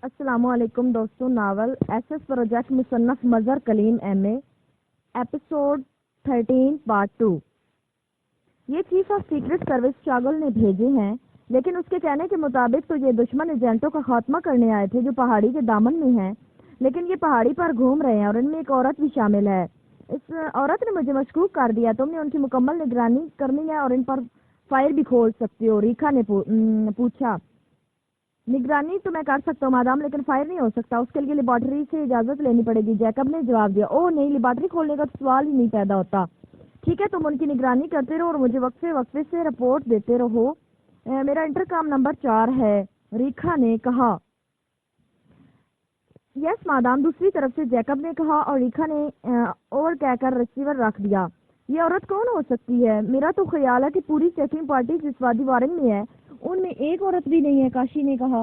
السلام علیکم دوستوں. ناول ایس ایس پروجیکٹ مصنف مظہر کلیم ایم اے ایپیسوڈ 13 پارٹ 2. یہ چیف آف سیکرٹ سروس شاگل نے بھیجے ہیں، لیکن اس کے کہنے کے مطابق تو یہ دشمن ایجنٹوں کا خاتمہ کرنے آئے تھے جو پہاڑی کے دامن میں ہیں، لیکن یہ پہاڑی پر گھوم رہے ہیں اور ان میں ایک عورت بھی شامل ہے. اس عورت نے مجھے مشکوک کر دیا. تم نے ان کی مکمل نگرانی کرنی ہے اور ان پر فائر بھی کھول سکتے ہو. ریکھا نے پوچھا. نگرانی تو میں کر سکتا ہوں مادام، لیکن فائر نہیں ہو سکتا. اس کے لیے لیبارٹری سے اجازت لینی پڑے گی. جیکب نے جواب دیا. اوہ نہیں، لیبارٹری کھولنے کا تو سوال ہی نہیں پیدا ہوتا. ٹھیک ہے، تم ان کی نگرانی کرتے رہو اور مجھے وقفے سے رپورٹ دیتے رہو. میرا انٹرکام نمبر 4 ہے، ریکھا نے کہا. یس مادام، دوسری طرف سے جیکب نے کہا، اور ریکھا نے اور کہہ کر ریسیور رکھ دیا. یہ عورت کون ہو سکتی ہے؟ میرا تو خیال ہے کہ پوری چیکنگ پارٹی جس وادی وارنگ میں ہے ان میں ایک عورت بھی نہیں ہے، کاشی نے کہا.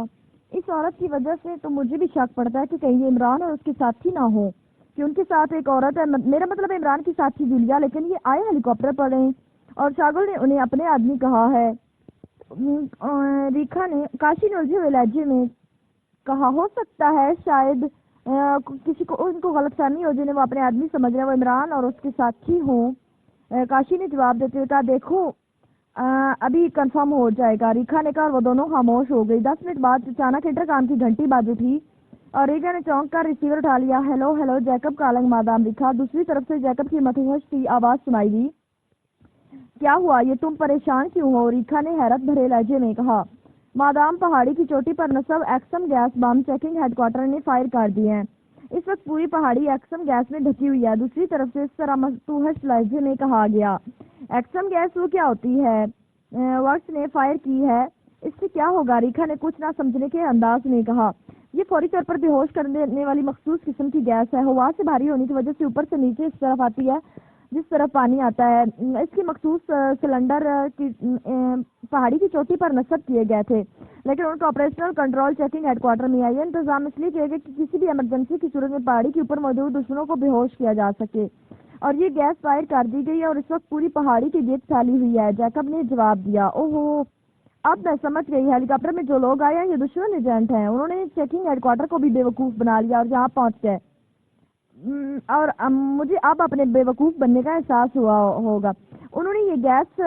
اس عورت کی وجہ سے تو مجھے بھی شک پڑتا ہے کہ کہیں یہ عمران اور اس کے ساتھی نہ ہو، کہ ان کے ساتھ ایک عورت ہے. میرا مطلب عمران کی ساتھی جولیا، لیکن یہ آئے ہیلی کاپٹر پر ہیں اور شاگل نے انہیں اپنے آدمی کہا ہے. ریکھا نے کاشی نے الجھے ہوئے لہجے میں کہا. ہو سکتا ہے شاید کسی کو ان کو غلط فہمی ہو، جنہیں وہ اپنے آدمی سمجھ رہے ہیں وہ عمران اور اس کے ساتھی ہوں. کاشی نے جواب دیتے ہوئے کہا. دیکھو ابھی کنفرم ہو جائے گا، ریکھا نے کہا، اور وہ دونوں خاموش ہو گئی. 10 منٹ بعد اچانک انٹرکام کی گھنٹی بج اٹھی اور ریکھا نے چونک کر ریسیور اٹھا لیا. Hello hello, Jacob calling madam Rekha. دوسری طرف سے جیکب کی متوحش سی آواز سنائی دی. کیا ہوا؟ یہ تم پریشان کیوں ہو؟ ریکھا نے حیرت بھرے لہجے میں کہا. مادام، پہاڑی کی چوٹی پر نصب ایکسم گیس بم چیکنگ ہیڈ کوارٹر نے فائر کر دیے ہیں. اس وقت پوری پہاڑی ایکسم گیس میں ڈھکی ہوئی ہے. دوسری طرف سے اس طرح متوحش لہجے میں کہا گیا. ایکسم گیس وہ کیا ہوتی ہے؟ ورکس نے فائر کی ہے. اس سے کیا ہوگا؟ ریکھا نے کچھ نہ سمجھنے کے انداز میں کہا. یہ فوری طور پر بے ہوش کر دینے والی مخصوص قسم کی گیس ہے. ہوا سے بھاری ہونے کی وجہ سے اوپر سے نیچے اس طرف آتی ہے جس طرف پانی آتا ہے. اس کی مخصوص سلنڈر کی پہاڑی کی چوٹی پر نصب کیے گئے تھے، لیکن ان کا operational control checking headquarter میں ہے. یہ انتظام اس لیے کیا گیا کہ کسی بھی ایمرجنسی کی صورت میں پہاڑی کے اوپر موجود دشمنوں کو بے ہوش کیا جا سکے، اور یہ گیس فائر کر دی گئی ہے اور اس وقت پوری پہاڑی کی گرد پھیلی ہوئی ہے. جیکب نے جواب دیا. اوہو، اب میں سمجھ گئی. ہیلی کاپٹر میں جو لوگ آئے ہیں یہ دشمن ایجنٹ ہیں. انہوں نے چیکنگ ہیڈ کوارٹر کو بھی بے وقوف بنا لیا اور یہاں پہنچ گئے، اور مجھے اب اپنے بے وقوف بننے کا احساس ہوا ہوگا. انہوں نے یہ گیس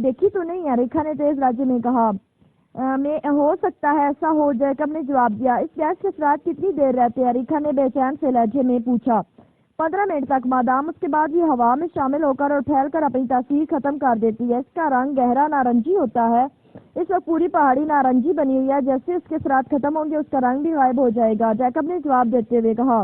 دیکھی تو نہیں ہے؟ ریکھا نے تیز لہجے میں کہا. میں ہو سکتا ہے ایسا ہو، جیکب نے جواب دیا. اس گیس کے اثرات کتنی دیر رہتے ہیں؟ ریکھا نے بے چین سے لہجے میں پوچھا. 15 منٹ تک مادام. اس کے بعد یہ ہوا میں شامل ہو کر اور پھیل کر اپنی تاثیر ختم کر دیتی ہے. اس کا رنگ گہرا نارنجی ہوتا ہے. اس وقت پوری پہاڑی نارنجی بنی ہوئی ہے. جیسے اس کے اثرات ختم ہوں گے اس کا رنگ بھی غائب ہو جائے گا. جیکب نے جواب دیتے ہوئے کہا.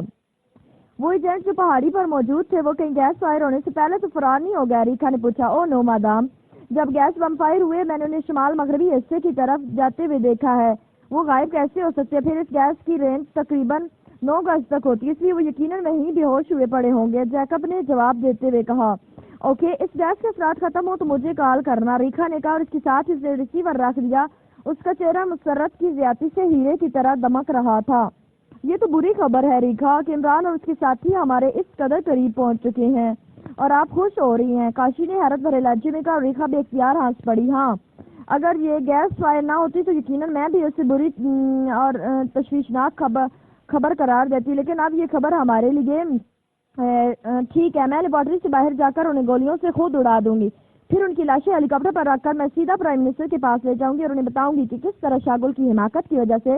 وہ ایجنٹ جو پہاڑی پر موجود تھے وہ کہیں گیس فائر ہونے سے پہلے تو فرار نہیں ہو گیا؟ ریکھا نے پوچھا. او نو مادام، جب گیس بم فائر ہوئے میں نے انہیں شمال مغربی حصے کی طرف جاتے ہوئے دیکھا ہے. وہ غائب کیسے ہو سکتے؟ پھر اس گیس کی رینج تقریباً 9 گز تک ہوتی ہے، اس لیے وہ یقیناً وہیں بے ہوش ہوئے پڑے ہوں گے. جیکب نے جواب دیتے ہوئے کہا. اوکے، اس گیس کے اثرات ختم ہو تو مجھے کال کرنا، ریکھا نے کہا، اور اس کے ساتھ اس نے ریسیور رکھ دیا. اس کا چہرہ مسرت کی زیادتی سے ہیرے کی طرح دمک رہا تھا. یہ تو بری خبر ہے ریکھا کہ عمران اور اس کے ساتھی ہمارے اس قدر قریب پہنچ چکے ہیں اور آپ خوش ہو رہی ہیں. کاشی نے حیرت بھرے لہجے میں کہا. اور ریکھا بے اختیار ہنس پڑی. ہاں، اگر یہ گیس فائر نہ ہوتی تو یقیناً میں بھی اسے بری اور تشویشناک خبر قرار دیتی، لیکن اب یہ خبر ہمارے لیے ٹھیک ہے. میں لیبارٹری سے باہر جا کر انہیں گولیوں سے خود اڑا دوں گی، پھر ان کی لاشیں ہیلی کاپٹر پر رکھ کر میں سیدھا پرائم منسٹر کے پاس لے جاؤں گی اور انہیں بتاؤں گی کہ کس طرح شاگل کی حماقت کی وجہ سے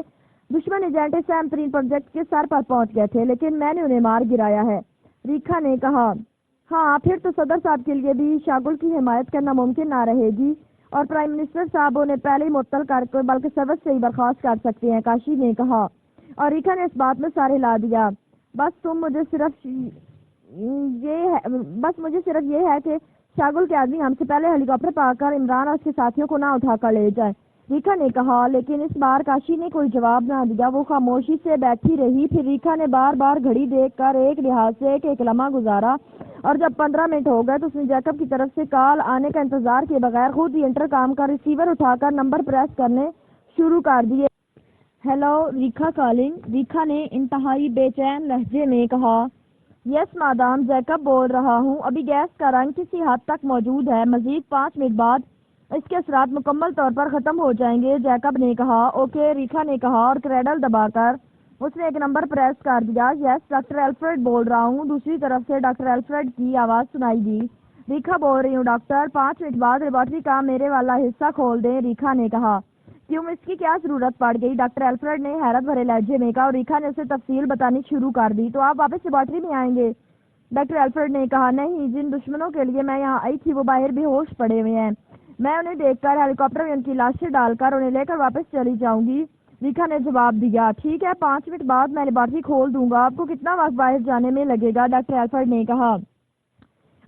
دشمن ایجنٹ اس اہم ترین پروجیکٹ کے سر پر پہنچ گئے تھے، لیکن میں نے انہیں مار گرایا ہے. ریکھا نے کہا. ہاں، پھر تو صدر صاحب کے لیے بھی شاگل کی حمایت کرنا ممکن نہ رہے گی اور پرائم منسٹر صاحب انہیں پہلے ہی معطل کر کے بلکہ سروس سے ہی برخاست کر سکتے ہیں، کاشی نے کہا. اور ریکھا نے اس بات میں سارے لا دیا. بس مجھے صرف یہ ہے کہ شاگل کے آدمی ہم سے پہلے ہیلی کاپٹر پا کر عمران اور اس کے ساتھیوں کو نہ اٹھا کر لے جائے، ریکھا نے کہا. لیکن اس بار کاشی نے کوئی جواب نہ دیا. وہ خاموشی سے بیٹھی رہی. پھر ریکھا نے بار بار گھڑی دیکھ کر ایک لحاظ سے ایک لمحہ گزارا اور جب 15 منٹ ہو گئے تو اس نے جیکب کی طرف سے کال آنے کا انتظار کیے بغیر خود ہی انٹرکام کا ریسیور اٹھا کر نمبر پریس کرنے شروع کر دیے. ہیلو، ریکھا کالنگ، ریکھا نے انتہائی بے چین لہجے میں کہا. یس مادام، جیکب بول رہا ہوں. ابھی گیس کا رنگ کسی حد تک موجود ہے. مزید 5 منٹ بعد اس کے اثرات مکمل طور پر ختم ہو جائیں گے، جیکب نے کہا۔ اوکے، ریکھا نے کہا اور کریڈل دبا کر اس نے ایک نمبر پریس کر دیا۔ یس، ڈاکٹر ایلفریڈ بول رہا ہوں۔ دوسری طرف سے ڈاکٹر ایلفریڈ کی آواز سنائی دی۔ ریکھا بول رہی ہوں ڈاکٹر، 5 منٹ بعد لیبارٹری کا میرے والا حصہ کھول دیں، ریکھا نے کہا۔ کیوں، اس کی کیا ضرورت پڑ گئی؟ ڈاکٹر ایلفریڈ نے حیرت بھرے لہجے میں کہا اور ریکھا نے اسے تفصیل بتانی شروع کر دی۔ تو آپ واپس لیبارٹری میں آئیں گے؟ ڈاکٹر ایلفریڈ نے کہا، نہیں، جن دشمنوں کے لیے میں یہاں آئی تھی وہ باہر بے ہوش پڑے ہوئے ہیں۔ میں انہیں دیکھ کر ہیلی کاپٹر میں ان کی لاشیں ڈال کر انہیں لے کر واپس چلی جاؤں گی، ریکھا نے جواب دیا۔ ٹھیک ہے، 5 منٹ بعد میں لیبارٹری کھول دوں گا، آپ کو کتنا وقت باہر جانے میں لگے گا؟ ڈاکٹر ایلفریڈ نے کہا۔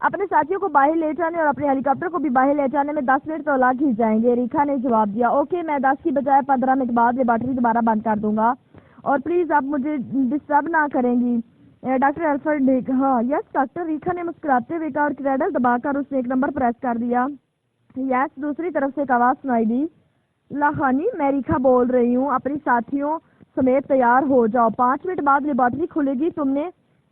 اپنے ساتھیوں کو باہر لے جانے اور اپنے ہیلی کاپٹر کو بھی باہر لے جانے میں 10 منٹ تو لگ ہی جائیں گے، ریکھا نے جواب دیا۔ اوکے، میں 10 کی بجائے 15 منٹ بعد لیبارٹری دوبارہ بند کر دوں گا اور پلیز آپ مجھے ڈسٹرب نہ کریں گی، ڈاکٹر ایلفریڈ نے کہا۔ یس ڈاکٹر، ریکھا نے مسکراتے ہوئے کہا اور کریڈل دبا کر اس نے ایک نمبر پریس کر دیا۔ یس، دوسری طرف سے ایک آواز سنائی دی۔ لاخانی، میں ریکھا بول رہی ہوں، اپنی ساتھیوں سمیت تیار ہو جاؤ، 5 منٹ بعد لیبارٹری کھلے گی، تم نے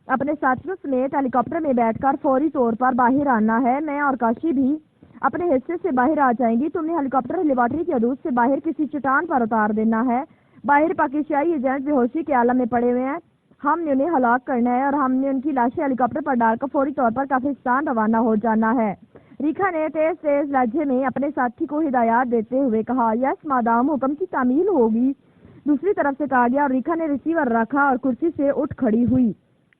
اپنے ساتھیوں سمیت ہیلی کاپٹر میں بیٹھ کر فوری طور پر باہر آنا ہے، میں اور کاشی بھی اپنے حصے سے باہر آ جائیں گی، تم نے ہیلی کاپٹر لیبارٹری کی حدود سے باہر کسی چٹان پر اتار دینا ہے، باہر پاکستانی ایجنٹ بے ہوشی کے عالم میں پڑے ہوئے ہیں، ہم نے انہیں ہلاک کرنا ہے اور ہم نے ان کی لاشیں ہیلی کاپٹر پر ڈال کر فوری طور پر کافرستان روانہ ہو جانا ہے، ریکھا نے تیز تیز لہجے میں اپنے ساتھی کو ہدایات دیتے ہوئے کہا۔ یس مادام، حکم کی تعمیل ہوگی، دوسری طرف سے کہا گیا اور ریکھا نے ریسیور رکھا اور کرسی سے اٹھ کھڑی ہوئی۔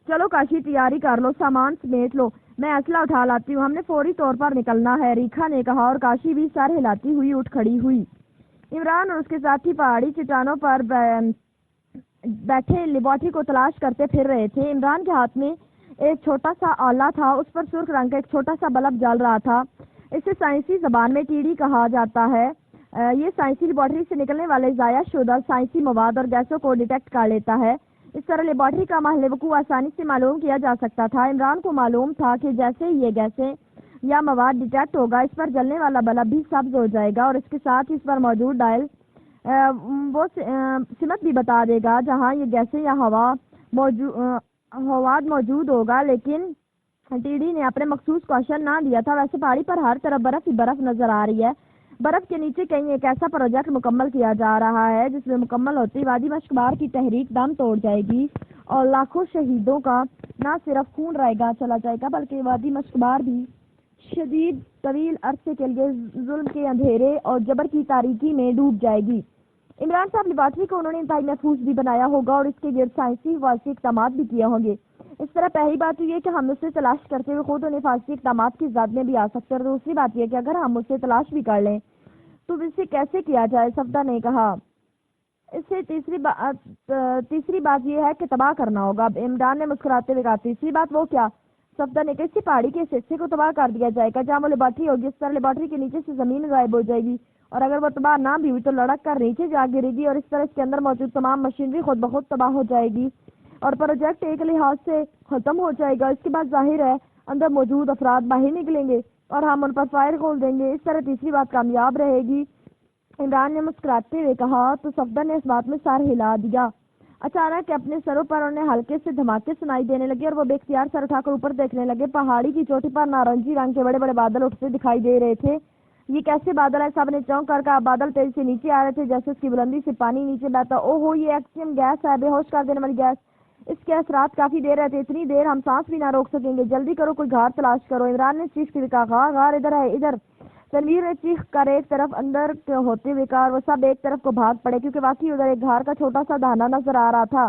چلو کاشی، تیاری کر لو، سامان سمیٹ لو، میں اسلحہ اٹھا لاتی ہوں، ہم نے فوری طور پر نکلنا ہے، ریکھا نے کہا اور کاشی بھی سر ہلاتی ہوئی اٹھ کھڑی ہوئی۔ عمران اور اس کے ساتھی پہاڑی چٹانوں پر بیٹھے لیبارٹری کو تلاش کرتے پھر رہے تھے۔ عمران کے ہاتھ میں ایک چھوٹا سا آلہ تھا، اس پر سرخ رنگ کا ایک چھوٹا سا بلب جل رہا تھا، اسے سائنسی زبان میں ٹیڈی کہا جاتا ہے، یہ سائنسی لیبارٹری سے نکلنے والے ضائع شدہ سائنسی مواد اور گیسوں کو ڈیٹیکٹ کر لیتا ہے، اس طرح لیبارٹری کا محل وقوع آسانی سے معلوم کیا جا سکتا تھا۔ عمران کو معلوم تھا کہ جیسے ہی یہ گیسیں یا مواد ڈیٹیکٹ ہوگا، اس پر جلنے والا بلب بھی سبز ہو جائے گا اور اس کے ساتھ اس پر موجود ڈائل وہ سمت بھی بتا دے گا جہاں یہ گیسیں یا مواد موجود ہوگا، لیکن ٹی ڈی نے اپنے مخصوص کوشچن نہ دیا تھا۔ ویسے پہاڑی پر ہر طرف برف ہی برف نظر آ رہی ہے، برف کے نیچے کہیں ایک ایسا پروجیکٹ مکمل کیا جا رہا ہے جس میں مکمل ہوتی وادی مشکبار کی تحریک دم توڑ جائے گی اور لاکھوں شہیدوں کا نہ صرف خون رائے گا چلا جائے گا بلکہ وادی مشکبار بھی شدید طویل عرصے کے لیے ظلم کے اندھیرے اور جبر کی تاریکی میں ڈوب جائے گی۔ عمران صاحب، لیبارٹری کو انہوں نے انتہائی محفوظ بھی بنایا ہوگا اور اس کے گرد سائنسی حفاظتی اقدامات بھی کیے ہوں گے۔ اس طرح پہلی بات یہ کہ ہم اسے تلاش کرتے ہوئے خود انہیں حفاظتی اقدامات کی زد میں بھی آ سکتے ہیں، اور دوسری بات یہ کہ اگر ہم اسے تلاش بھی کر لیں تو اسے کیسے کیا جائے؟ صفدر نے کہا۔ اسے تیسری بات یہ ہے کہ تباہ کرنا ہوگا، عمران نے مسکراتے ہوئے کہا۔ تیسری بات وہ کیا؟ صفدر نے کہا، اسی پہاڑی کے اس حصے کو تباہ کر دیا جائے گا جہاں وہ لیبارٹری ہوگی، اس طرح لیبارٹری کے نیچے سے زمین غائب ہو جائے گی اور اگر وہ تباہ نہ بھی ہوئی تو لڑک کر نیچے جا گرے گی اور اس طرح اس کے اندر موجود تمام مشینری خود بخود تباہ ہو جائے گی اور پروجیکٹ ایک لحاظ سے ختم ہو جائے گا۔ اس کے بعد ظاہر ہے اندر موجود افراد باہر نکلیں گے اور ہم ان پر فائر کھول دیں گے، اس طرح تیسری بات کامیاب رہے گی، عمران نے مسکراتے ہوئے کہا۔ تو صفدر نے اس بات میں سر ہلا دیا۔ اچانک اپنے سروں پر انہیں ہلکے سے دھماکے سنائی دینے لگے اور وہ بے اختیار سر اٹھا کر اوپر دیکھنے لگے۔ پہاڑی کی چوٹی پر نارنجی رنگ کے بڑے بڑے بادل اٹھتے دکھائی دے رہے تھے۔ یہ کیسے بادل ہے؟ سب نے چونک کر کہا۔ بادل تیزی سے نیچے آ رہے تھے جیسے اس کی بلندی سے پانی نیچے بہتا۔ او ہو، یہ آکسیجن گیس ہے، بے ہوش کر دینے والی گیس، اس کے اثرات کافی دیر رہتے، اتنی دیر ہم سانس بھی نہ روک سکیں گے، جلدی کرو، کوئی غار تلاش کرو، عمران نے چیختے ہوئے کہا۔ غار ادھر ہے، ادھر، تنویر نے چیخ کر ایک طرف اندر ہوتے ہوئے کہا اور وہ سب ایک طرف کو بھاگ پڑے کیونکہ واقعی ادھر ایک غار کا چھوٹا سا دہانہ نظر آ رہا تھا،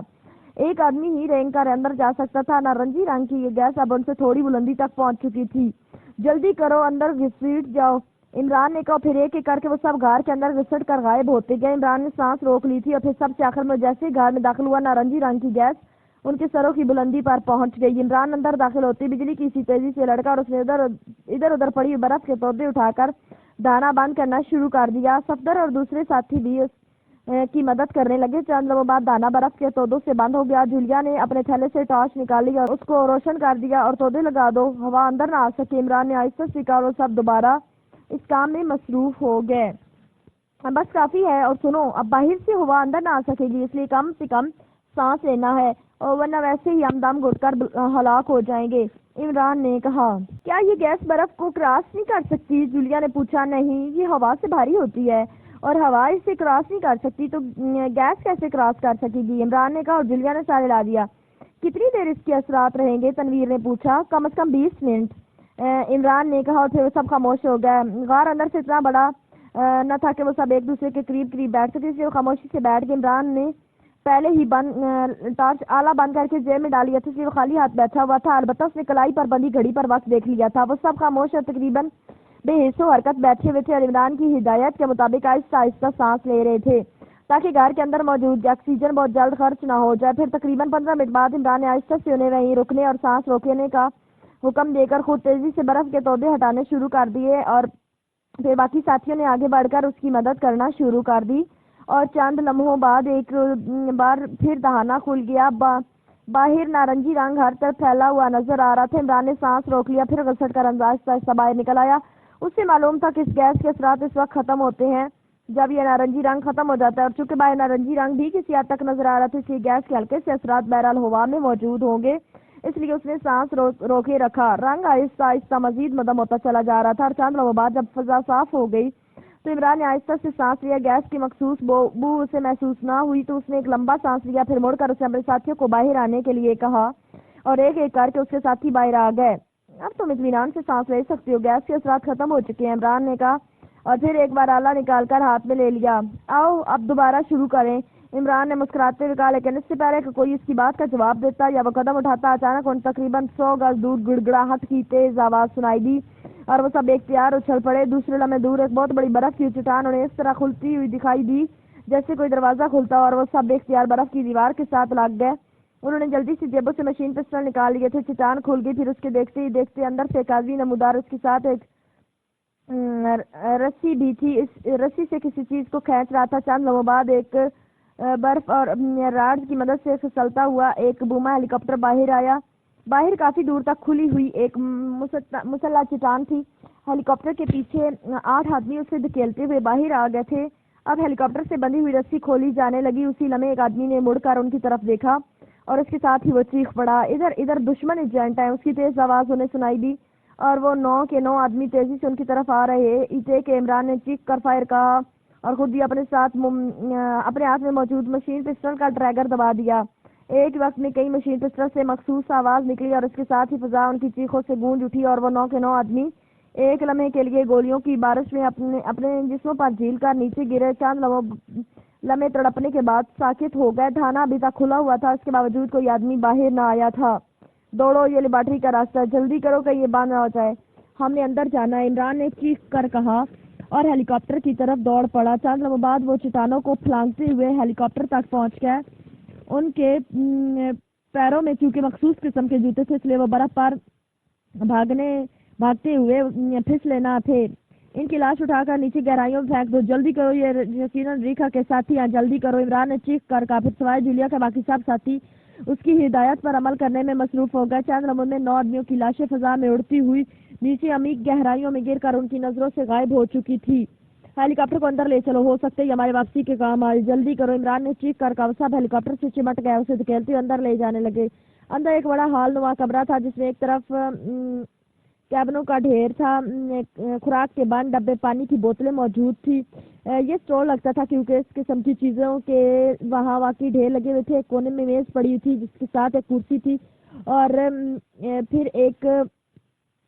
ایک آدمی ہی رینگ کر اندر جا سکتا تھا۔ نارنجی رنگ کی یہ گیس اب ان سے تھوڑی بلندی تک پہنچ چکی تھی۔ جلدی کرو، اندر گھسیٹ جاؤ، عمران نے کہا۔ پھر ایک ایک کر کے وہ سب غار کے اندر گھسٹ کر غائب ہوتے گئے۔ عمران نے سانس روک لی تھی اور پھر سب سے آخر میں جیسے ہی غار میں داخل ہوا، نارنجی رنگ کی گیس ان کے سروں کی بلندی پر پہنچ گئی۔ عمران اندر داخل ہوتی بجلی کی سی تیزی سے لڑکا اور اس نے ادھر ادھر پڑی ہوئی برف کے تودے اٹھا کر دانا بند کرنا شروع کر دیا۔ صفدر اور دوسرے ساتھی بھی اس کی مدد کرنے لگے۔ چند لمحوں بعد دانا برف کے تودوں سے بند ہو گیا۔ جولیا نے اپنے تھیلے سے ٹارچ نکالی اور اس کو روشن کر دیا اور تودے لگا دو، ہوا اندر نہ آ سکے، عمران نے آہستہ سے کہا اور وہ سب دوبارہ اس کام میں مصروف ہو گئے۔ بس کافی ہے، اور سنو، اب باہر سے ہوا اندر نہ آ سکے گی، اس لیے کم سے کم سانس لینا ہے اور ورنہ ویسے ہی ہم دم گھٹ کر ہلاک ہو جائیں گے۔ عمران نے کہا کیا یہ گیس برف کو کراس نہیں کر سکتی؟ جولیا نے پوچھا نہیں، یہ ہوا سے بھاری ہوتی ہے اور ہوا اسے کراس نہیں کر سکتی تو گیس کیسے کراس کر سکے گی؟ عمران نے کہا اور جولیا نے سارے لا دیا۔ کتنی دیر اس کے اثرات رہیں گے؟ تنویر نے پوچھا۔ کم از کم 20 منٹ، عمران نے کہا اور پھر وہ سب خاموش ہو گئے۔ غار اندر سے اتنا بڑا نہ تھا کہ وہ سب ایک دوسرے کے قریب بیٹھ سکے، اس لیے وہ خاموشی سے بیٹھ گئے۔ عمران نے پہلے ہی ٹارچ آلہ بند کر کے جیب میں ڈال لیا تھا، اس لیے وہ خالی ہاتھ بیٹھا ہوا تھا، البتہ اس نے کلائی پر بندی گھڑی پر وقت دیکھ لیا تھا۔ وہ سب خاموش اور تقریباً بے حس و حرکت بیٹھے ہوئے تھے اور عمران کی ہدایت کے مطابق آہستہ آہستہ سانس لے رہے تھے تاکہ گھر کے اندر موجود آکسیجن بہت جلد خرچ نہ ہو جائے۔ پھر تقریباً 15 منٹ بعد عمران نے آہستہ سے انہیں وہیں رکنے اور سانس روکنے کا حکم دے کر خود تیزی سے برف کے تودے ہٹانے شروع کر دیے اور پھر باقی ساتھیوں نے آگے بڑھ کر اس کی مدد کرنا شروع کر دی اور چند لمحوں بعد ایک بار پھر دہانہ کھل گیا۔ باہر نارنجی رنگ ہر طرف پھیلا ہوا نظر آ رہا تھا۔ عمران نے سانس روک لیا، پھر گھسٹ کر آہستہ آہستہ باہر نکل آیا۔ اس سے معلوم تھا کہ اس گیس کے اثرات اس وقت ختم ہوتے ہیں جب یہ نارنجی رنگ ختم ہو جاتا ہے، اور چونکہ باہر نارنجی رنگ بھی کسی حد تک نظر آ رہا تھا اس لیے گیس کے ہلکے سے اثرات بہرحال ہوا میں موجود ہوں گے، اس لیے اس نے سانس روکے رکھا۔ رنگ آہستہ آہستہ مزید مدم ہوتا چلا جا رہا تھا اور چند لمحوں بعد جب فضا صاف ہو گئی تو عمران نے آہستہ سے سانس لیا۔ گیس کی مخصوص بو اسے محسوس نہ ہوئی تو اس نے ایک لمبا سانس لیا، پھر مڑ کر اسے اپنے ساتھیوں کو باہر آنے کے لیے کہا اور ایک ایک کر کے اس کے ساتھی باہر آ گئے۔ اب تم اطمینان سے سانس لے سکتی ہو، گیس کے اثرات ختم ہو چکے ہیں، عمران نے کہا اور پھر ایک بار آلہ نکال کر ہاتھ میں لے لیا۔ آؤ اب دوبارہ شروع کریں، عمران نے مسکراتے ہوئے کہا، لیکن اس سے پہلے کہ کوئی اس کی بات کا جواب دیتا یا وہ قدم اٹھاتا اچانک ان تقریباً 100 گز دور گڑگڑاہٹ کی تیز آواز سنائی دی اور وہ سب ایک تیار اچھل پڑے۔ دوسرے لمحے دور ایک بہت بڑی برف کی چٹان انہیں اس طرح کھلتی ہوئی دکھائی دی جیسے کوئی دروازہ کھلتا اور وہ سب ایک تیار برف کی دیوار کے ساتھ لگ گئے۔ انہوں نے جلدی سے جیبوں سے مشین پسٹل نکال لیے تھے۔ چٹان کھل گئی، پھر اس کے دیکھتے ہی دیکھتے اندر سے ایک آدمی نمودار اس کے ساتھ ایک رسی بھی تھی، اس رسی سے کسی چیز کو کھینچ رہا تھا۔ چند لمحوں بعد ایک برف اور راڈ کی مدد سے پھسلتا ہوا ایک بوما ہیلی کاپٹر باہر آیا۔ باہر کافی دور تک کھلی ہوئی ایک مسلح چٹان تھی۔ ہیلی کاپٹر کے پیچھے 8 آدمی اسے دھکیلتے ہوئے باہر آ گئے تھے۔ اب ہیلی کاپٹر سے بندھی ہوئی رسی کھولی جانے لگی۔ اسی لمحے ایک آدمی نے مڑ کر ان کی طرف دیکھا اور اس کے ساتھ ہی وہ چیخ پڑا، ادھر ادھر دشمن ایجنٹ ہیں! اس کی تیز آواز انہیں سنائی دی اور وہ 9 کے 9 آدمی تیزی سے ان کی طرف آ رہے تھے کہ عمران نے چیخ کر فائر کہا اور خود بھی اپنے ہاتھ میں موجود مشین پسٹل کا ٹریگر دبا دیا۔ ایک وقت میں کئی مشین پسٹل سے مخصوص آواز نکلی اور اس کے ساتھ ہی فضا ان کی چیخوں سے گونج اٹھی اور وہ 9 کے 9 آدمی ایک لمحے کے لیے گولیوں کی بارش میں اپنے جسموں پر جھیل کر نیچے گرے۔ چند لمحے تڑپنے کے بعد ساکت ہو گئے۔ دھانا ابھی تک کھلا ہوا تھا، اس کے باوجود کوئی آدمی باہر نہ آیا تھا۔ دوڑو، یہ لیبارٹری کا راستہ ہے، جلدی کرو کہ یہ بند نہ ہو جائے، ہم نے اندر جانا ہے، عمران نے چیخ کر کہا اور ہیلی کاپٹر کی طرف دوڑ پڑا۔ چند لمحوں بعد وہ چٹانوں کو پھلانگتے ہوئے ہیلی کاپٹر تک پہنچ گئے۔ ان کے پیروں میں چونکہ مخصوص قسم کے جوتے تھے اس لیے وہ برف پر بھاگتے ہوئے پھسلے نہ تھے۔ ان کی لاش اٹھا کر نیچے گہرائیوں میں پھینک دو، جلدی کرو، یہ یقیناً ریکھا کے ساتھی ہیں، جلدی کرو، عمران نے چیخ کر کہا۔ پھر سوائے جولیا کے باقی سب ساتھی اس کی ہدایت پر عمل کرنے میں مصروف ہو گئے۔ چند لمحوں میں 9 آدمیوں کی لاشیں فضا میں اڑتی ہوئی نیچے عمیق گہرائیوں میں گر کر ان کی نظروں سے غائب ہو چکی تھی۔ ہیلی کاپٹر کو اندر لے چلو، ہو سکتا ہے یہ ہماری واپسی کے کام آئے، جلدی کرو، عمران نے چیخ کر کہا۔ سب ہیلی کاپٹر سے چمٹ گئے، اسے دھکیلتے ہوئے اندر لے جانے لگے۔ اندر ایک بڑا ہال نما کمرہ تھا جس میں ایک طرف کیبنوں کا ڈھیر تھا، خوراک کے بند ڈبے، پانی کی بوتلیں موجود تھی۔ یہ اسٹور لگتا تھا کیونکہ اس قسم کی چیزوں کے وہاں واقعی ڈھیر لگے ہوئے تھے۔ ایک کونے میں میز پڑی ہوئی تھی جس کے ساتھ ایک کرسی تھی اور پھر ایک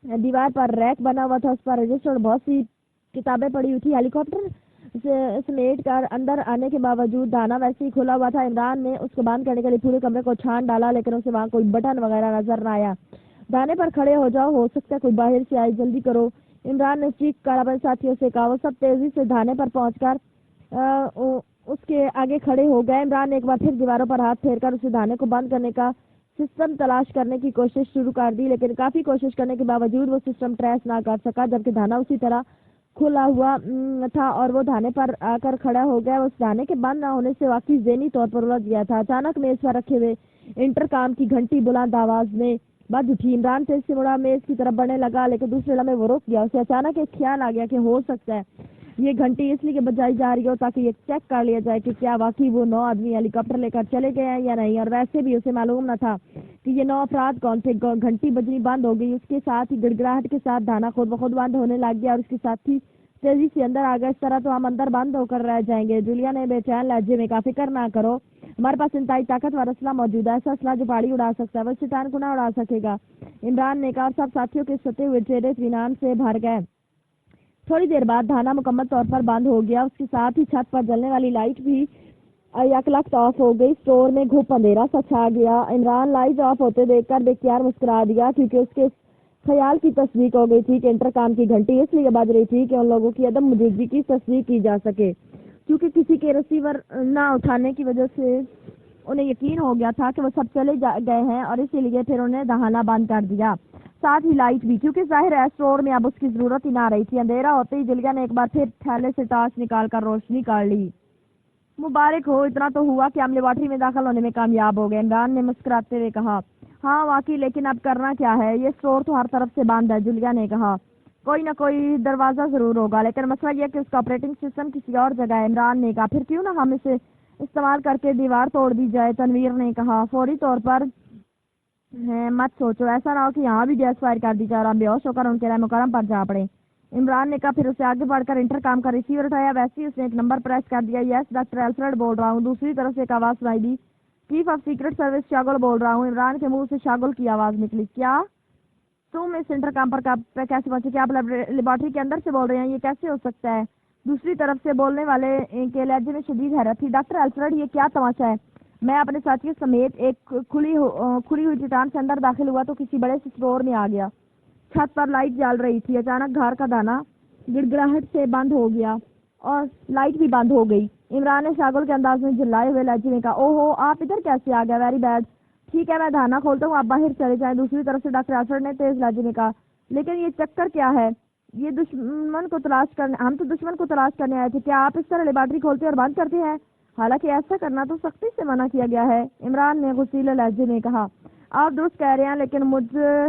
دیوار پر ریک بنا ہوا تھا، اس پر رجسٹر اور بہت سی کتابیں پڑی ہوئی تھی۔ ہیلی کاپٹر سمیٹ کر اندر آنے کے باوجود دھانا ویسے ہی کھلا ہوا تھا۔ عمران نے اس کو بند کرنے کے لیے پورے کمرے کو چھان ڈالا لیکن اسے وہاں کوئی بٹن وغیرہ نظر نہ آیا۔ دھانے پر کھڑے ہو جاؤ، ہو سکتا ہے کوئی باہر سے آئے، جلدی کرو، عمران نے چیخ کر اپنے ساتھیوں سے کہا۔ وہ سب تیزی سے دھانے پر پہنچ کر اس کے آگے کھڑے ہو گئے۔ عمران نے ایک بار پھر دیواروں پر ہاتھ پھیر کر اسے دھانے کو بند کرنے کا سسٹم تلاش کرنے کی کوشش شروع کر دی لیکن کافی کوشش کرنے کے باوجود وہ سسٹم ٹریس نہ کر سکا، جبکہ دھانا اسی طرح کھلا ہوا تھا اور وہ دھانے پر آ کر کھڑا ہو گیا۔ اس دھانے کے بند نہ ہونے سے واقعی ذہنی طور پر الجھ گیا تھا۔ اچانک میز پر رکھے ہوئے انٹرکام کی گھنٹی بلند آواز میں بج اٹھی۔ عمران تیزی سے مڑا، میز کی طرف بڑھنے لگا لیکن دوسرے لمحے وہ رک گیا۔ اسے اچانک ایک خیال آ گیا کہ ہو سکتا ہے یہ گھنٹی اس لیے بجائی جا رہی ہو تاکہ یہ چیک کر لیا جائے کہ کیا واقعی وہ 9 آدمی ہیلی کاپٹر لے کر چلے گئے ہیں یا نہیں، اور ویسے بھی اسے معلوم نہ تھا کہ یہ 9 افراد کون تھے. گھنٹی بجنی بند ہو گئی. اس کے ساتھ ہی گڑگڑاہٹ کے ساتھ دھانا خود بخود بند ہونے لگ گیا اور اس کے ساتھ ہی تیزی سے اندر آ گیا. اس طرح تو ہم اندر بند ہو کر رہ جائیں گے. جولیا نے بے چین لہجے میں کہا, فکر نہ کرو, ہمارے پاس انتہائی طاقتور اسلحہ موجود ہے, ایسا اسلحہ جو پہاڑی اڑا سکتا ہے, وہ شیطان کو نہ اڑا سکے گا. عمران نے کہا. سب ساتھیوں کے ستے ہوئے چہرے اطمینان سے بھر گئے. تھوڑی دیر بعد دھانا مکمل طور پر بند ہو گیا. اس کے ساتھ ہی چھت پر جلنے والی لائٹ بھی یک لخت آف ہو گئی. اسٹور میں گھپ اندھیرا سا چھا گیا. عمران لائٹ آف ہوتے دیکھ کر بےاختیار مسکرا دیا, کیونکہ اس کے خیال کی تصدیق ہو گئی تھی کہ انٹر کام کی گھنٹی اس لیے بج رہی تھی کہ ان لوگوں کی عدم موجودگی کی تصدیق کی جا سکے, کیونکہ کسی کے ریسیور نہ اٹھانے کی وجہ سے انہیں یقین ہو گیا تھا کہ وہ سب چلے گئے ہیں, اور اسی لیے پھر انہیں دہانا بند کر دیا. ساتھ ہی لائٹ بھی, کیونکہ ظاہر ہے اسٹور میں اب اس کی ضرورت ہی نہ رہی تھی. اندھیرا ہوتے ہی جولیا نے ایک بار پھر تھیلے سے ٹارچ نکال کر روشنی کر لی. مبارک ہو, اتنا تو ہوا کہ ہم لیبارٹری میں داخل ہونے میں کامیاب ہو گئے. عمران نے مسکراتے ہوئے کہا. ہاں واقعی, لیکن اب کرنا کیا ہے؟ یہ اسٹور تو ہر طرف سے بند ہے. جولیا نے کہا. کوئی نہ کوئی دروازہ ضرور ہوگا, لیکن مسئلہ یہ کہ اس کا آپریٹنگ سسٹم کسی اور جگہ ہے. عمران نے کہا. پھر کیوں نہ ہم اسے استعمال کر کے دیوار توڑ دی جائے. تنویر نے کہا. فوری طور پر مت سوچو, ایسا نہ ہو کہ یہاں بھی گیس فائر کر دی جائے اور ہم بے ہوش ہو کر ان کے رحم و کرم پر جا پڑے. عمران نے کہا. پھر اسے آگے بڑھ کر انٹر کام کا ریسیور اٹھایا. ویسے ہی اس نے ایک نمبر پریس کر دیا. یس ڈاکٹر الفریڈ بول رہا ہوں. دوسری طرف سے ایک آواز سنائی دی. چیف آف سیکرٹ سروس شاگل بول رہا ہوں. عمران کے منہ سے شاگل کی آواز نکلی. کیا تم اس انٹر کام پر کیسے پہنچے؟ کیا آپ لیبارٹری کے اندر سے بول رہے ہیں؟ یہ کیسے ہو سکتا ہے؟ دوسری طرف سے بولنے والے کے لہجے میں شدید حیرت تھی. ڈاکٹر الفریڈ, یہ کیا تماشا ہے؟ میں اپنے ساتھیوں سمیت ایک کھلی ہوئی چٹان سے اندر داخل ہوا تو کسی بڑے سے اسٹور میں آ گیا. چھت پر لائٹ جل رہی تھی. اچانک گھر کا دانا گڑگڑاہٹ سے بند ہو گیا اور لائٹ بھی بند ہو گئی. عمران نے شاگل کے انداز میں جھلائے ہوئے لہجے میں کہا. او ہو, آپ ادھر کیسے آ گئے؟ Very bad. ٹھیک ہے, میں دھانا کھولتا ہوں, آپ باہر چلے جائیں. دوسری طرف سے ڈاکٹر الفریڈ نے تیز لہجے میں کہا. لیکن یہ چکر کیا ہے؟ یہ دشمن کو تلاش کرنے, ہم تو دشمن کو تلاش کرنے آئے تھے. کیا آپ اس طرح لیبارٹری کھولتے اور بند کرتے ہیں؟ حالانکہ ایسا کرنا تو سختی سے منع کیا گیا ہے. عمران نے غصیلے لہجے میں کہا. آپ درست کہہ رہے ہیں, لیکن مجھے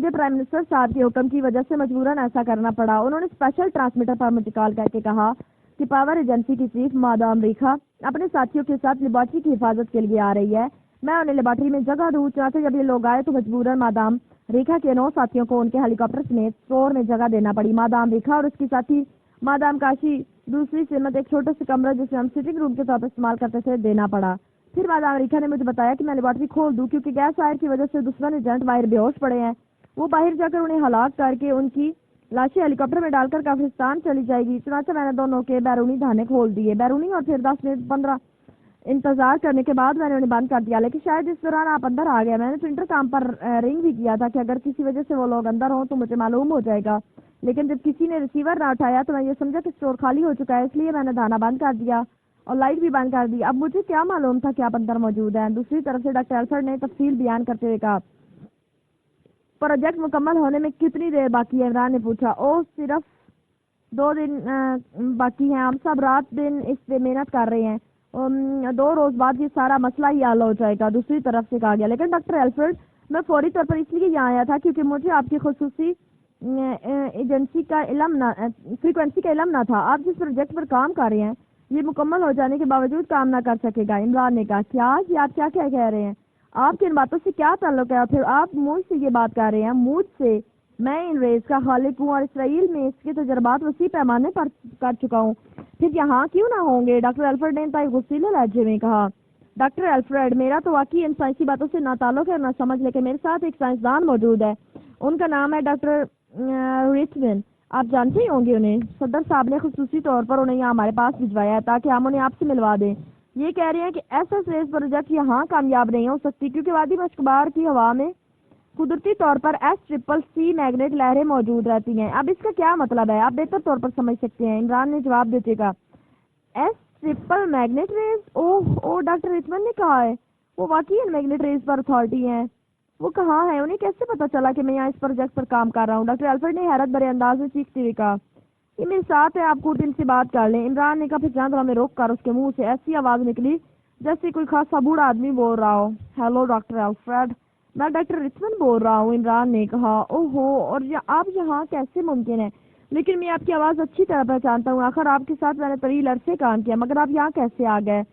پرائم منسٹر صاحب کے حکم کی وجہ سے مجبوراً ایسا کرنا پڑا. انہوں نے اسپیشل ٹرانسمیٹر پر مجھے کال کر کے کہا کہ پاور ایجنسی کی چیف مادام ریکھا اپنے ساتھیوں کے ساتھ لیبارٹری کی حفاظت کے لیے آ رہی ہے. میں انہیں لیبارٹری میں جگہ دوں. چنانچہ جب یہ لوگ آئے تو مجبوراً مادام ریکھا کے 9 ساتھیوں کو ان کے ہیلی کاپٹر سمیت اسٹور میں جگہ دینا پڑی. مادام ریکھا اور اس کی ساتھی مادام کاشی دوسری سمت ایک چھوٹے سے کمرے جسے ہم سٹنگ روم کے طور پر استعمال کرتے تھے دینا پڑا. پھر مادام ریکھا نے مجھے بتایا کہ میں لیبارٹری کھول دوں, کیونکہ گیس فائر کی وجہ سے دشمن ایجنٹ باہر بے ہوش پڑے ہیں. وہ باہر جا کر انہیں ہلاک کر کے ان کی لاشیں ہیلی کاپٹر میں ڈال کر کافرستان چلی جائے گی. چنانچہ میں نے دونوں کے بیرونی دھانے کھول دیے. بیرونی, اور پھر 10 منٹ 15 انتظار کرنے کے بعد میں نے انہیں بند کر دیا. لیکن شاید اس دوران آپ اندر آ گئے. میں نے انٹر کام پر رنگ بھی کیا تھا کہ اگر کسی وجہ سے وہ لوگ اندر ہوں تو مجھے معلوم ہو جائے گا. لیکن جب کسی نے ریسیور نہ اٹھایا تو میں یہ سمجھا کہ اسٹور خالی ہو چکا ہے, اس لیے میں نے دھانا بند کر دیا اور لائٹ بھی بند کر دی. اب مجھے کیا معلوم تھا کہ آپ اندر موجود ہیں؟ دوسری طرف سے ڈاکٹر الفریڈ نے تفصیل بیان کرتے ہوئے کہا. پروجیکٹ مکمل ہونے میں کتنی دیر باقی ہے؟ عمران نے پوچھا. صرف 2 دن باقی ہیں. ہم سب رات دن اس پہ محنت کر رہے ہیں. 2 روز بعد یہ سارا مسئلہ ہی حل ہو جائے گا. دوسری طرف سے کہا گیا. لیکن ڈاکٹر الفریڈ, میں فوری طور پر اس لیے یہاں آیا تھا کیونکہ مجھے آپ کی خصوصی ایجنسی کا فریکوینسی کا علم نہ تھا. آپ جس پروجیکٹ پر کام کر رہے ہیں یہ مکمل ہو جانے کے باوجود کام نہ کر سکے گا. عمران نے کہا. کیا یہ آپ کیا کہہ رہے ہیں؟ آپ کی ان باتوں سے کیا تعلق ہے؟ پھر آپ مجھ سے یہ بات کر رہے ہیں؟ مجھ سے؟ میں ان ریز کا خالق ہوں اور اسرائیل میں اس کے تجربات وسیع پیمانے پر کر چکا ہوں. پھر یہاں کیوں نہ ہوں گے؟ ڈاکٹر الفریڈ نے انتہائی غصیلے لہجے میں کہا. ڈاکٹر الفریڈ, میرا تو واقعی ان سائنسی باتوں سے نہ تعلق ہے نہ سمجھ, لیکن میرے ساتھ ایک سائنسدان موجود ہے. ان کا نام ہے ڈاکٹر ریچمن. آپ جانتے ہی ہوں گے انہیں. صدر صاحب نے خصوصی طور پر انہیں یہاں ہمارے پاس بھجوایا ہے تاکہ ہم انہیں آپ سے ملوا دیں. یہ کہہ رہے ہیں کہ ایسا ریز پروجیکٹ یہاں کامیاب نہیں ہو سکتی کیونکہ وادی مشکبار کی ہوا میں قدرتی طور پر SCCC میگنیٹ لہریں موجود رہتی ہیں. اب اس کا کیا مطلب ہے؟ آپ بہتر طور پر سمجھ سکتے ہیں. عمران نے جواب دیتے کہا. SCCC magnet rays? Oh, doctor Richman نے کہا ہے. وہ واقعی میگنیٹ ریز پر اتھارٹی ہیں. وہ کہاں ہے؟ انہیں کیسے پتا چلا کہ میں یہاں اس پروجیکٹ پر کام کر رہا ہوں؟ ڈاکٹر الفریڈ نے حیرت بھرے انداز میں چیختے ہوئے کہا. یہ میرے ساتھ ہے, آپ کو ان سے بات کر لیں. عمران نے کہا. پھر چند میں روک کر اس کے منہ سے ایسی آواز نکلی جیسے کوئی خاصا بوڑھا آدمی بول رہا ہو. ہیلو ڈاکٹر الفریڈ, میں ڈاکٹر ریچمن بول رہا ہوں. عمران نے کہا. اوہو, اور آپ یہاں کیسے ممکن ہے؟ لیکن میں آپ کی آواز اچھی طرح پہچانتا ہوں. آخر آپ کے ساتھ میں نے طویل عرصے کام کیا, مگر آپ یہاں کیسے آ گئے؟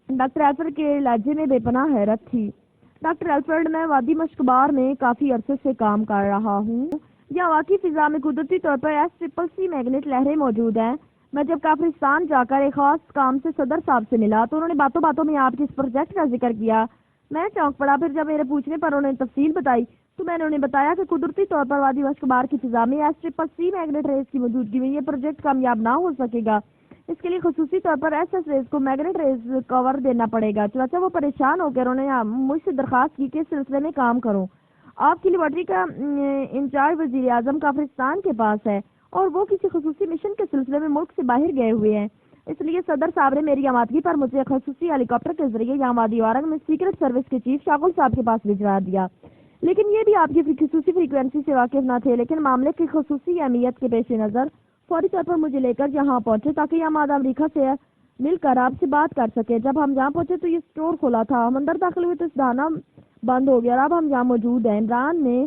ڈاکٹر ایلفرڈ کے لہجے میں بے پناہ حیرت تھی۔ ڈاکٹر ایلفرڈ، میں وادی مشکبار میں کافی عرصے سے کام کر رہا ہوں۔ یہاں واقعی فضا میں قدرتی طور پر SCC میگنیٹ لہریں موجود ہیں۔ میں جب کافرستان جا کر ایک خاص کام سے صدر صاحب سے ملا تو انہوں نے باتوں باتوں میں آپ کے اس پروجیکٹ کا ذکر کیا۔ میں چونک پڑا، پھر جب میرے پوچھنے پر انہوں نے تفصیل بتائی تو میں نے انہیں بتایا کہ قدرتی طور پر وادی مشکبار کی فضا میں SCC میگنیٹ ریز کی موجودگی میں یہ پروجیکٹ کامیاب نہ ہو سکے گا۔ اس کے لیے خصوصی طور پر SS ریز کو میگنیٹ ریز کور دینا پڑے گا۔ چنانچہ وہ پریشان ہو کر انہوں نے مجھ سے درخواست کی کہ اس سلسلے میں کام کروں۔ آپ کی لیبارٹری کا انچارج وزیر اعظم کافرستان کے پاس ہے اور وہ کسی خصوصی مشن کے سلسلے میں ملک سے باہر گئے ہوئے ہیں۔ اس لیے صدر صاحب نے میری آمادگی پر مجھے خصوصی ہیلی کاپٹر کے ذریعے یہاں وادی وارنگ میں سیکرٹ سروس کے چیف شاغل صاحب کے پاس بھجوا دیا۔ لیکن یہ بھی آپ کی خصوصی فریکوینسی سے واقف نہ تھے، لیکن معاملے کی خصوصی اہمیت کے پیش نظر فوری طور پر مجھے لے کر یہاں پہنچے تاکہ یہ مادہ امریکہ سے مل کر آپ سے بات کر سکے۔ جب ہم یہاں پہنچے تو یہ اسٹور کھلا تھا، ہم اندر داخل ہوئے تو اس دانا بند ہو گیا اور اب ہم یہاں موجود ہیں۔ عمران نے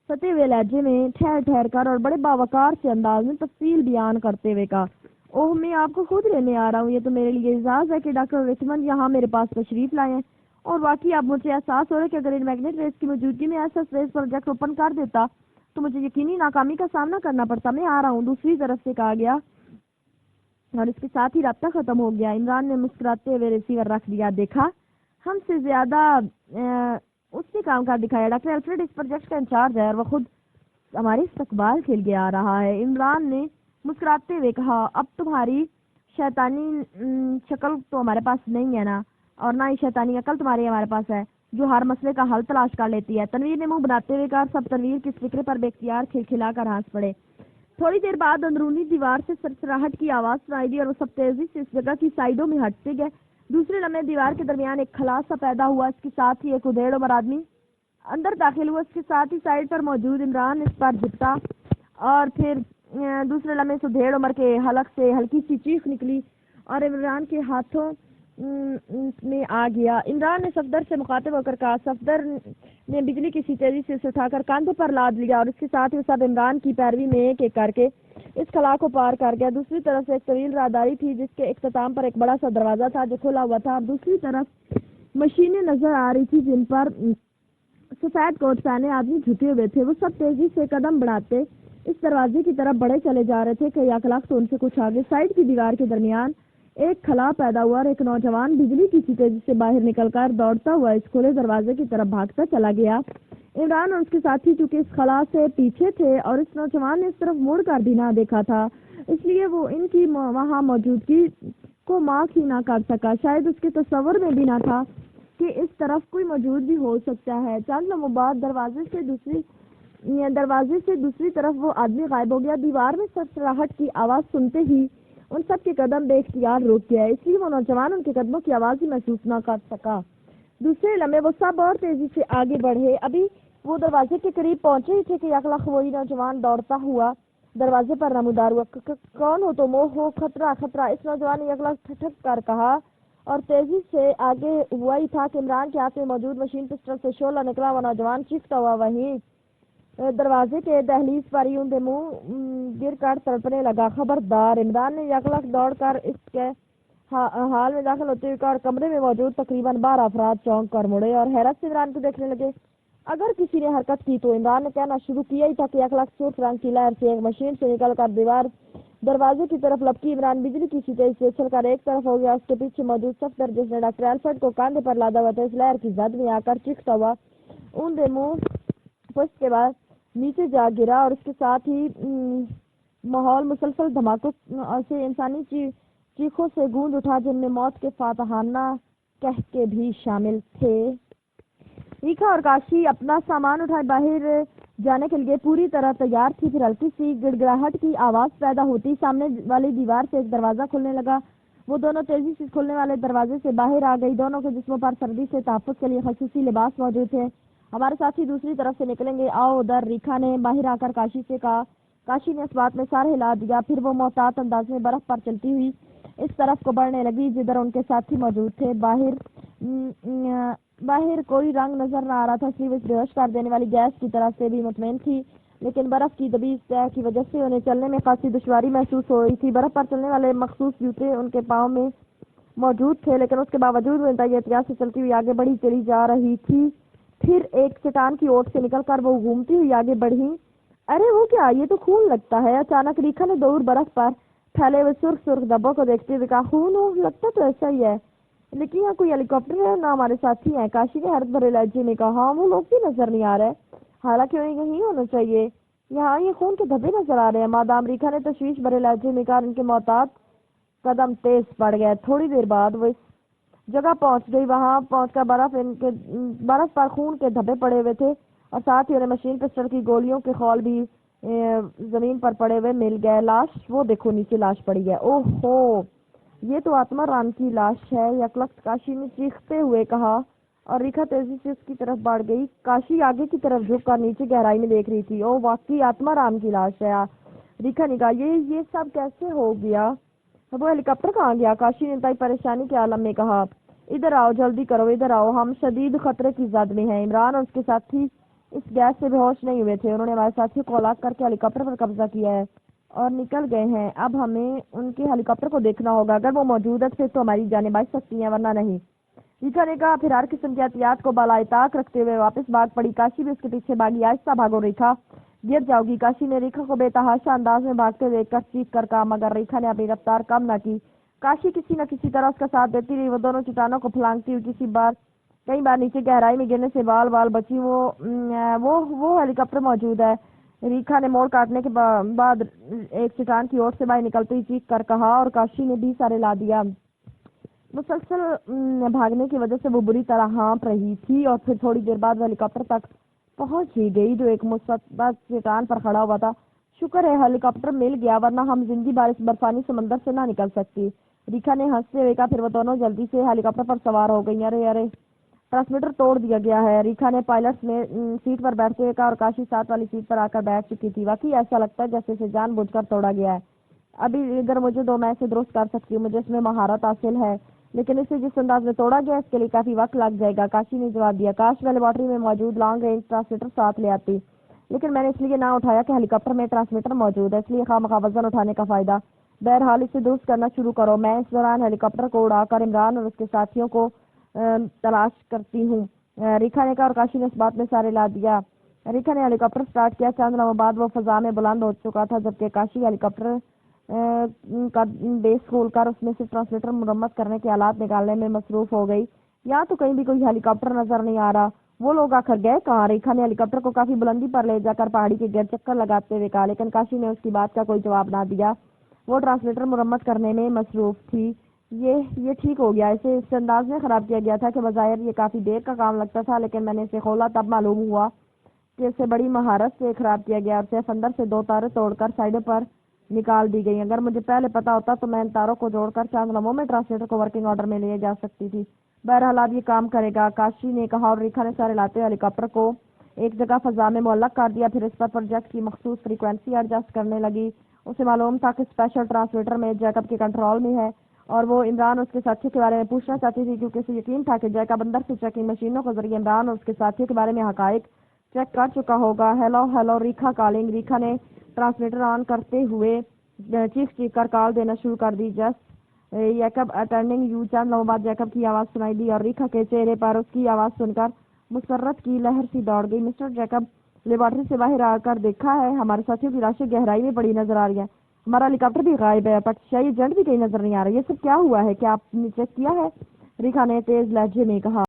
ستے ہوئے لہجے میں ٹھہر ٹھہر کر اور بڑے باوقار سے انداز میں تفصیل بیان کرتے ہوئے کہا، اوہ میں آپ کو خود لینے آ رہا ہوں۔ یہ تو میرے لیے اعزاز ہے کہ ڈاکٹر رچمنڈ یہاں میرے پاس تشریف لائے ہیں، اور واقعی اب مجھے احساس ہو رہا ہے کہ اگر ان میگنیٹ ریز کی موجودگی میں ایسا ریز پروجیکٹ اوپن کر دیتا تو مجھے یقینی ناکامی کا سامنا کرنا پڑتا۔ میں آ رہا ہوں، دوسری طرف سے کہا گیا اور اس کے ساتھ ہی رابطہ ختم ہو گیا۔ عمران نے مسکراتے ہوئے ریسیور رکھ دیا۔ دیکھا، ہم سے زیادہ اس نے کام کر دکھایا۔ ڈاکٹر ایلفرڈ اس پروجیکٹ کا انچارج ہے اور وہ خود ہمارے استقبال کے لیے آ رہا ہے۔ عمران نے مسکراتے ہوئے کہا، اب تمہاری شیطانی شکل تو ہمارے پاس نہیں ہے نا، اور نہ ہی شیطانی عقل تمہاری ہمارے پاس ہے جو ہر مسئلے کا حل تلاش کر لیتی ہے۔ تنویر نے منہ بناتے ہوئے کہا، سب تنویر کی اس فکرے پر بے اختیار کھلکھلا کر ہنس پڑے۔ تھوڑی دیر بعد اندرونی دیوار سے سرسراہٹ کی آواز سنائی دی اور وہ سب تیزی سے اس جگہ کی سائڈوں میں ہٹتے گئے۔ دوسرے لمحے دیوار کے درمیان ایک خلا سا پیدا ہوا، اس کے ساتھ ہی ایک ادھیڑ عمر آدمی اندر داخل ہوا۔ اس کے ساتھ ہی سائڈ پر موجود عمران اس پر جھپٹا اور پھر دوسرے لمحے سے ادھیڑ عمر کے حلق سے ہلکی سی چیخ نکلی اور عمران کے ہاتھوں میں آ گیا۔ عمران نے صفدر سے مخاطب ہو کر کہا۔ صفدر نے بجلی کی سی تیزی سے اسے اٹھا کر کاندھے پر لاد لیا اور اس کے ساتھ ہی سب عمران کی پیروی میں ایک ایک کر کے اس خلا کو پار کر گیا۔ دوسری طرف سے ایک طویل راہداری تھی جس کے اختتام پر ایک بڑا سا دروازہ تھا جو کھلا ہوا تھا، اور دوسری طرف مشینیں نظر آ رہی تھی جن پر سفید کوٹ پہنے آدمی جھکے ہوئے تھے۔ وہ سب تیزی سے قدم بڑھاتے اس دروازے کی طرف بڑے چلے جا رہے تھے کہ یک تو ان سے کچھ آگے سائڈ کی دیوار کے درمیان ایک خلا پیدا ہوا اور ایک نوجوان بجلی کی تیزی سے باہر نکل کر دوڑتا ہوا اس کھلے دروازے کی طرف بھاگتا چلا گیا۔ عمران اور اس کے ساتھی چونکہ اس خلا سے پیچھے تھے اور اس نوجوان نے اس طرف مڑ کر بھی نہ دیکھا تھا، اس لیے وہ ان کی وہاں موجودگی کو مارک ہی نہ کر سکا۔ شاید اس کے تصور میں بھی نہ تھا کہ اس طرف کوئی موجود بھی ہو سکتا ہے۔ چند لمحوں بعد دروازے سے دوسری طرف وہ آدمی غائب ہو گیا۔ دیوار میں سرسراہٹ کی آواز سنتے ہی ان سب کے قدم بے اختیار رک گئے، اس لیے وہ نوجوان ان کے قدموں کی آواز ہی محسوس نہ کر سکا۔ دوسرے لمحے وہ سب اور تیزی سے آگے بڑھے۔ ابھی وہ دروازے کے قریب پہنچے ہی تھے کہ یک وہی نوجوان دوڑتا ہوا دروازے پر نمودار ہوا۔ کون ہو تم؟ ہو خطرہ خطرہ، اس نوجوان نے یک ٹھٹک کر کہا اور تیزی سے آگے ہوا ہی تھا کہ عمران کے ہاتھ میں موجود مشین پسٹل سے شعلہ نکلا۔ وہ نوجوان چیختا ہوا وہیں دروازے کے دہلیز پر ہی اندھے منہ گر کر تڑپنے لگا۔ خبردار! عمران نے یک دوڑ کر اس کے حال میں داخل ہوتے ہوئے کہا اور کمرے میں موجود تقریباً 12 افراد چونک کر مڑے اور حیرت سے عمران کو دیکھنے لگے۔ اگر کسی نے حرکت کی تو عمران نے کہنا شروع کیا ہی تھا کہ یک سرخ رنگ کی لہر سے ایک مشین سے نکل کر دروازے کی طرف لپکی۔ عمران بجلی کی تیزی سے اچھل کر ایک طرف ہو گیا۔ اس کے پیچھے موجود صفدر جس نے ڈاکٹر ایلفرڈ کو کاندھے پر لادا ہوا تھا اس لہر کی زد میں آ کر چیختا ہوا اونڈے منہ پشت کے بعد نیچے جا گرا اور اس کے ساتھ ہی ماحول مسلسل دھماکوں سے انسانی چیخوں سے گونج اٹھا جن میں موت کے فاتحانہ کہکے بھی شامل تھے۔ ریکھا اور کاشی اپنا سامان اٹھائے باہر جانے کے لیے پوری طرح تیار تھی۔ پھر ہلکی سی گڑگڑاہٹ کی آواز پیدا ہوتی سامنے والی دیوار سے ایک دروازہ کھلنے لگا۔ وہ دونوں تیزی سے کھلنے والے دروازے سے باہر آ گئی۔ دونوں کے جسموں پر سردی سے تحفظ کے لیے خصوصی لباس موجود تھے۔ ہمارے ساتھی دوسری طرف سے نکلیں گے، آؤ ادھر، ریکھا نے باہر آ کر کاشی سے کہا۔ کاشی نے اس بات میں سر ہلا دیا، پھر وہ محتاط انداز میں برف پر چلتی ہوئی اس طرف کو بڑھنے لگی جدھر ان کے ساتھی موجود تھے۔ باہر کوئی رنگ نظر نہ آ رہا تھا، اس لیے وہ بے ہوش کر دینے والی گیس کی طرف سے بھی مطمئن تھی، لیکن برف کی دبی سطح کی وجہ سے انہیں چلنے میں خاصی دشواری محسوس ہو رہی تھی۔ برف پر چلنے والے مخصوص جوتے ان کے پاؤں میں موجود تھے، لیکن اس کے باوجود وہ انتہائی احتیاط سے چلتی ہوئی آگے بڑھی چلی جا رہی تھی۔ پھر ایک چٹان کی اوٹ سے نکل کر وہ گھومتی ہوئی آگے بڑھی۔ ارے وہ کیا، یہ تو خون لگتا ہے! اچانک ریکھا نے دور برف پر پھیلے ہوئے سرخ سرخ دھبوں کو دیکھتے ہوئے کہا، خون ہو لگتا تو ایسا ہی ہے، لیکن یہاں کوئی ہیلی کاپٹر ہے نہ ہمارے ساتھی ہیں۔ کاشی نے حیرت بھرے لہجے میں کہا، ہاں وہ لوگ بھی نظر نہیں آ رہے، حالانکہ انہیں یہیں ہونا چاہیے، یہاں یہ خون کے دھبے نظر آ رہے ہیں۔ مادام ریکھا نے تشویش بھرے لہجے میں کہا، ان کے محتاط قدم تیز پڑ گئے۔ تھوڑی دیر بعد وہ اس جگہ پہنچ گئی، وہاں پہنچ کر برف پر خون کے دھبے پڑے ہوئے تھے، اور ساتھ ہی انہیں مشین پسٹل کی گولیوں کے خول بھی زمین پر پڑے ہوئے مل گئے۔ لاش، وہ دیکھو نیچے لاش پڑی ہے، اوہ ہو، یہ تو آتما رام کی لاش ہے، یکلخت کاشی نے چیختے ہوئے کہا، اور ریکھا تیزی سے اس کی طرف بڑھ گئی۔ کاشی آگے کی طرف جھک کر نیچے گہرائی میں دیکھ رہی تھی۔ اوہ واقعی آتما رام کی لاش ہے، ریکھا نے کہا، یہ سب کیسے ہو گیا؟ وہ ہیلی کاپٹر کہاں گیا؟ کاشی نے انتہائی پریشانی کے عالم میں کہا، ادھر آؤ، جلدی کرو، ادھر آؤ، ہم شدید خطرے کی زد میں ہیں۔ عمران اور اس کے ساتھی اس گیس سے بے ہوش نہیں ہوئے تھے، انہوں نے ہمارے ساتھیوں کو ہلاک کر کے ہیلی کاپٹر پر قبضہ کیا ہے اور نکل گئے ہیں۔ اب ہمیں ان کے ہیلی کاپٹر کو دیکھنا ہوگا، اگر وہ موجود ہے پھر تو ہماری جانیں بچ سکتی ہیں، ورنہ نہیں۔ ریکھا نے کہا، پھر ہر قسم کی احتیاط کو بالائے طاق رکھتے ہوئے واپس بھاگ پڑی۔ کاشی بھی اس کے پیچھے بھاگی۔ آہستہ بھاگو ریکھا، گر جاؤ گی۔ کاشی نے ریکھا کو بے تحاشا انداز میں بھاگتے دیکھ کر چیخ کر کہا، مگر ریکھا نے اپنی رفتار کم نہ کی۔ کاشی کسی نہ کسی طرح اس کا ساتھ دیتی رہی۔ وہ دونوں چٹانوں کو پھلانگتی ہوئی کئی بار نیچے گہرائی میں گرنے سے بال بال بچی۔ وہ ہیلی کاپٹر موجود ہے، ریکھا نے موڑ کاٹنے کے بعد ایک چٹان کی اوٹ سے باہر نکلتے ہی چیخ کر کہا، اور کاشی نے بھی سارے لا دیا۔ مسلسل بھاگنے کی وجہ سے وہ بری طرح ہانپ رہی تھی، اور پھر تھوڑی دیر بعد وہ ہیلی کاپٹر تک پہنچ ہی گئی جو ایک مثبت چٹان پر کھڑا ہوا تھا۔ شکر ہے ہیلی کاپٹر مل گیا، ورنہ ہم زندگی بھر اس برفانی سمندر سے نہ نکل سکتی، ریکھا نے ہنستے ہوئے کہا۔ پھر وہ دونوں جلدی سے ہیلی کاپٹر پر سوار ہو گئی۔ ارے ٹرانسمیٹر توڑ دیا گیا ہے، ریکھا نے پائلٹ نے سیٹ پر بیٹھتے ہوئے کہا، اور کاشی ساتھ والی سیٹ پر آ کر بیٹھ چکی تھی۔ واقعی ایسا لگتا ہے جیسے اسے جان بوجھ کر توڑا گیا ہے۔ ابھی اگر مجھے دو میں اسے درست کر سکتی ہوں، مجھے اس میں مہارت حاصل ہے، لیکن اسے جس انداز میں توڑا گیا اس کے لیے کافی وقت لگ جائے گا۔ کاشی نے جواب دیا، کاش میں لیبارٹری میں موجود لانگ رینج ٹرانسمیٹر ساتھ لے آتی، لیکن میں نے اس لیے نہ اٹھایا کہ ہیلی کاپٹر میں ٹرانسمیٹر موجود ہے، اس لیے خواہ وزن اٹھانے کا فائدہ۔ بہرحال اسے درست کرنا شروع کرو، میں اس دوران ہیلی کاپٹر کو اڑا کر عمران اور اس کے ساتھیوں کو تلاش کرتی ہوں، ریکھا نے کہا، اور کاشی نے اس بات میں سارے لا دیا۔ ریکھا نے ہیلی کاپٹر سٹارٹ کیا۔ چند لمحوں بعد وہ فضا میں بلند ہو چکا تھا، جبکہ کاشی ہیلی کاپٹر کا بیس کھول کر اس میں سے ٹرانسمیٹر مرمت کرنے کے آلات نکالنے میں مصروف ہو گئی۔ یہاں تو کہیں بھی کوئی ہیلی کاپٹر نظر نہیں آ رہا، وہ لوگ آخر گئے کہاں؟ ریکھا نے ہیلی کاپٹر کو کافی بلندی پر لے جا کر پہاڑی کے گرد چکر لگاتے ہوئے کہا، لیکن کاشی نے اس کی بات کا کوئی جواب نہ دیا، وہ ٹرانسمیٹر مرمت کرنے میں مصروف تھی۔ یہ ٹھیک ہو گیا، اسے اس انداز میں خراب کیا گیا تھا کہ بظاہر یہ کافی دیر کا کام لگتا تھا، لیکن میں نے اسے کھولا تب معلوم ہوا کہ اسے بڑی مہارت سے خراب کیا گیا، اور صرف اندر سے دو تاریں توڑ کر سائڈوں پر نکال دی گئی۔ اگر مجھے پہلے پتا ہوتا تو میں ان تاروں کو جوڑ کر چند لمحوں میں ٹرانسمیٹر کو ورکنگ آرڈر میں لے جا سکتی تھی۔ بہرحال اب یہ کام کرے گا، کاشی نے کہا، اور ریکھا نے سارے لاتے ہیلی کاپٹر کو ایک جگہ فضا میں معلق کر دیا، پھر اس پر پروجیکٹ کی مخصوص فریکوینسی ایڈجسٹ کرنے لگی۔ اسے معلوم تھا کہ اسپیشل ٹرانسمیٹر میں جیکب کے کنٹرول میں ہے، اور وہ عمران اور اس کے ساتھیوں کے بارے میں پوچھنا چاہتی تھی، کیونکہ اسے یقین تھا کہ جیکب اندر سے چیکنگ مشینوں کے ذریعے عمران اور اس کے ساتھیوں کے بارے میں حقائق چیک کر چکا ہوگا۔ Hello Rekha calling. ریکھا نے ٹرانسمیٹر آن کرتے ہوئے چیخ کر کال دینا شروع کر دی، جیکب اٹینڈنگ یو۔ چند لمحوں بعد جیکب کی آواز سنائی دی، اور ریکھا کے چہرے پر اس کی آواز سن کر مسرت کی لہر سی دوڑ گئی۔ مسٹر جیکب، لیبارٹری سے باہر آ کر دیکھا ہے، ہمارے ساتھیوں کی لاشیں گہرائی میں پڑی نظر آ رہی ہیں، ہمارا ہیلی کاپٹر بھی غائب ہے، پٹشاہی ایجنٹ بھی کہیں نظر نہیں آ رہا، یہ سب کیا ہوا ہے؟ کیا آپ نے چیک کیا ہے؟ ریکھا نے تیز لہجے میں کہا۔